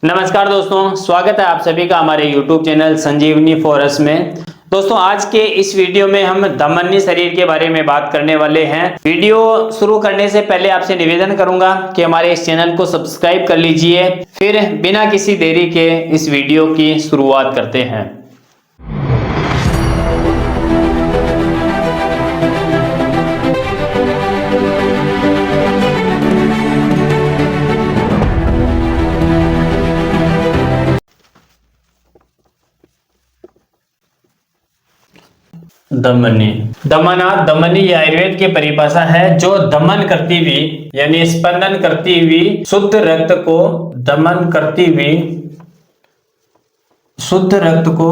नमस्कार दोस्तों, स्वागत है आप सभी का हमारे YouTube चैनल संजीवनी फॉरस में। दोस्तों, आज के इस वीडियो में हम धमनी शरीर के बारे में बात करने वाले हैं। वीडियो शुरू करने से पहले आपसे निवेदन करूंगा कि हमारे इस चैनल को सब्सक्राइब कर लीजिए। फिर बिना किसी देरी के इस वीडियो की शुरुआत करते हैं। दमनी दमनी आयुर्वेद की परिभाषा है जो दमन करती हुई यानी स्पंदन करती हुई शुद्ध रक्त को दमन करती हुई शुद्ध रक्त को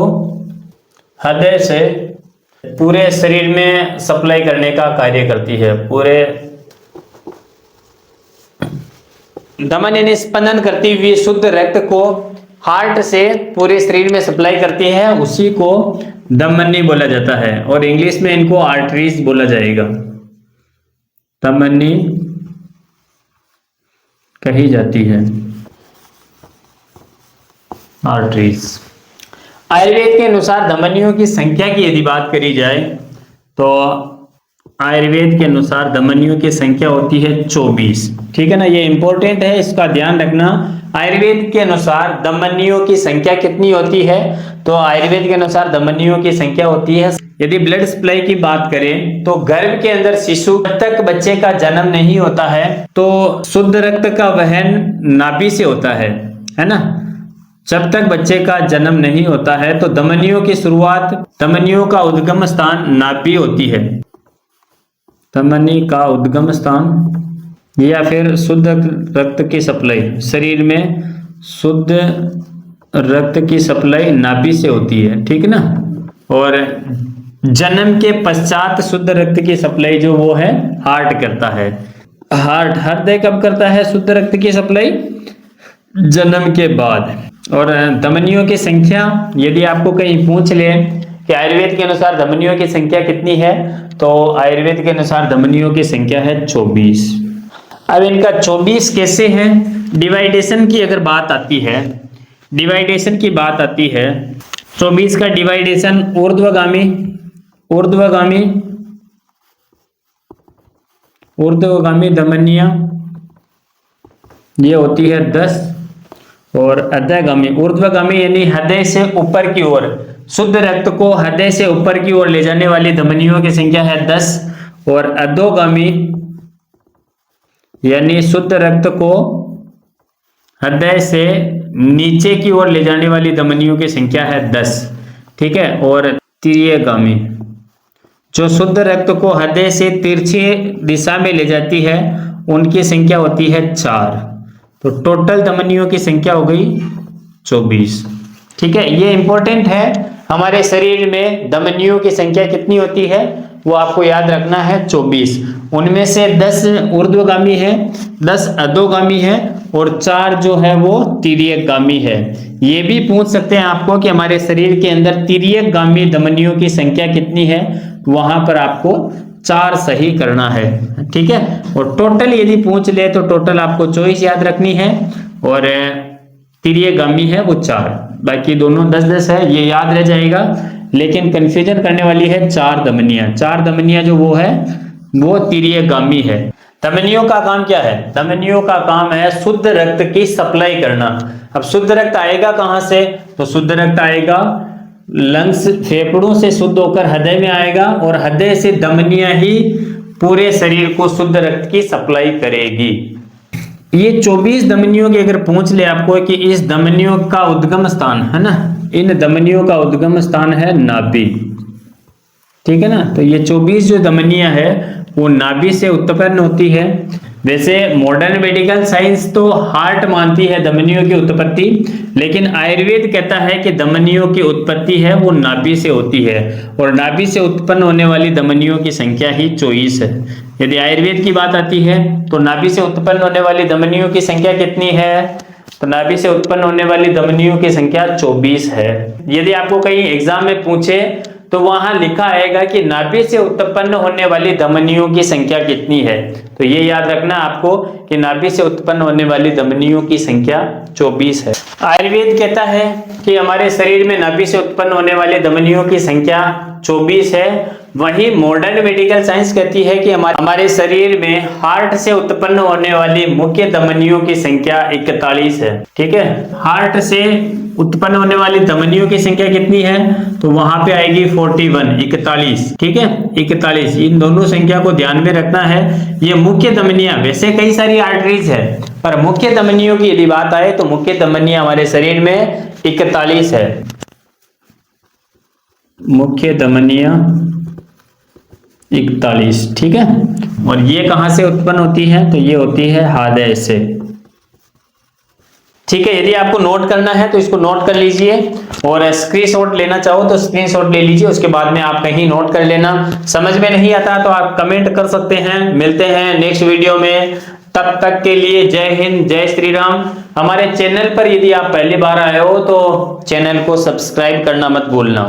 हृदय से पूरे शरीर में सप्लाई करने का कार्य करती है। पूरे दमन यानी स्पंदन करती हुई शुद्ध रक्त को हार्ट से पूरे शरीर में सप्लाई करती है, उसी को धमनी बोला जाता है और इंग्लिश में इनको आर्टरीज बोला जाएगा। धमनी कही जाती है आर्टरीज। आयुर्वेद के अनुसार धमनियों की संख्या की यदि बात करी जाए तो आयुर्वेद के अनुसार धमनियों की संख्या होती है 24। ठीक है ना, ये इंपॉर्टेंट है, इसका ध्यान रखना। आयुर्वेद के अनुसार धमनियों की संख्या कितनी होती है? तो आयुर्वेद के अनुसार धमनियों की संख्या होती है। यदि ब्लड सप्लाई की बात करें तो गर्भ के अंदर शिशु जब तक बच्चे का जन्म नहीं होता है तो शुद्ध रक्त का वहन नाभि से होता है ना। जब तक बच्चे का जन्म नहीं होता है तो धमनियों की शुरुआत, धमनियों का उद्गम स्थान नाभि होती है। धमनी का उद्गम स्थान या फिर शुद्ध रक्त की सप्लाई, शरीर में शुद्ध रक्त की सप्लाई नाभि से होती है। ठीक है ना। और जन्म के पश्चात शुद्ध रक्त की सप्लाई जो वो है हार्ट करता है। हृदय कब करता है शुद्ध रक्त की सप्लाई? जन्म के बाद। और धमनियों की संख्या यदि आपको कहीं पूछ ले कि आयुर्वेद के अनुसार धमनियों की संख्या कितनी है, तो आयुर्वेद के अनुसार धमनियों की संख्या है 24। अब इनका 24 कैसे है? डिवाइडेशन की अगर बात आती है, डिवाइडेशन की बात आती है, 24 का डिवाइडेशन ऊर्ध्वगामी धमनियां ये होती है 10 और अधोगामी, ऊर्ध्वगामी यानी हृदय से ऊपर की ओर, शुद्ध रक्त को हृदय से ऊपर की ओर ले जाने वाली धमनियों की संख्या है 10 और अधोगामी यानी शुद्ध रक्त को हृदय से नीचे की ओर ले जाने वाली धमनियों की संख्या है 10। ठीक है। और तिर्यगामी जो शुद्ध रक्त को हृदय से तिरछी दिशा में ले जाती है उनकी संख्या होती है 4। तो टोटल धमनियों की संख्या हो गई 24। ठीक है, ये इंपॉर्टेंट है। हमारे शरीर में धमनियों की संख्या कितनी होती है वो आपको याद रखना है 24। उनमें से 10 ऊर्ध्वगामी है, 10 अधोगामी है और 4 जो है वो तिर्यकगामी है। ये भी पूछ सकते हैं आपको कि हमारे शरीर के अंदर तिर्यकगामी धमनियों की संख्या कितनी है, वहां पर आपको 4 सही करना है। ठीक है। और टोटल यदि पूछ ले तो टोटल आपको 24 याद रखनी है और तिर्यकगामी है वो 4, बाकी दोनों 10-10 है, ये याद रह जाएगा। लेकिन कंफ्यूजन करने वाली है 4 धमनियां। 4 धमनियां जो वो है वो तिर्यकगामी है। धमनियों का काम क्या है? धमनियों का काम है शुद्ध रक्त की सप्लाई करना। अब शुद्ध रक्त आएगा कहां से? तो शुद्ध रक्त आएगा लंग्स, फेफड़ों से शुद्ध होकर हृदय में आएगा और हृदय से धमनियां ही पूरे शरीर को शुद्ध रक्त की सप्लाई करेगी। ये 24 धमनियों की अगर पूछ ले आपको कि इस धमनियों का उद्गम स्थान है ना, इन धमनियों का उद्गम स्थान है नाभि। ठीक है ना। तो ये 24 जो धमनियां है वो नाभि से उत्पन्न होती है। वैसे मॉडर्न मेडिकल साइंस तो हार्ट मानती है धमनियों की उत्पत्ति, लेकिन आयुर्वेद कहता है कि धमनियों की उत्पत्ति है वो नाभि से होती है और नाभि से उत्पन्न होने वाली धमनियों की संख्या ही 24 है। यदि आयुर्वेद की बात आती है तो नाभि से उत्पन्न होने वाली धमनियों की संख्या कितनी है? तो नाभि से उत्पन्न होने वाली धमनियों की संख्या 24 है। यदि आपको कहीं एग्जाम में पूछे तो वहां लिखा आएगा कि नाभि से उत्पन्न होने वाली धमनियों की संख्या कितनी है। तो ये याद रखना आपको कि नाभि से उत्पन्न होने वाली धमनियों की संख्या 24 है। आयुर्वेद कहता है कि हमारे शरीर में नाभि से उत्पन्न होने वाली धमनियों की संख्या 24 है। वहीं मॉडर्न मेडिकल साइंस कहती है कि हमारे शरीर में हार्ट से उत्पन्न होने वाली मुख्य धमनियों की संख्या 41 है। ठीक है, हार्ट से उत्पन्न होने वाली धमनियों की संख्या कितनी है, तो वहां पे आएगी 41, 41। ठीक है, 41। इन दोनों संख्या को ध्यान में रखना है। ये मुख्य धमनियां, वैसे कई सारी आर्टरीज है, पर मुख्य धमनियों की यदि बात आए तो मुख्य धमनियां हमारे शरीर में 41 है। मुख्य धमनियां 41। ठीक है, और ये कहां से उत्पन्न होती है, तो ये होती है हृदय से। ठीक है, यदि आपको नोट करना है तो इसको नोट कर लीजिए, और स्क्रीनशॉट लेना चाहो तो स्क्रीनशॉट ले लीजिए, उसके बाद में आप कहीं नोट कर लेना। समझ में नहीं आता तो आप कमेंट कर सकते हैं। मिलते हैं नेक्स्ट वीडियो में, तब तक के लिए जय हिंद, जय श्री राम। हमारे चैनल पर यदि आप पहली बार आए हो तो चैनल को सब्सक्राइब करना मत भूलना।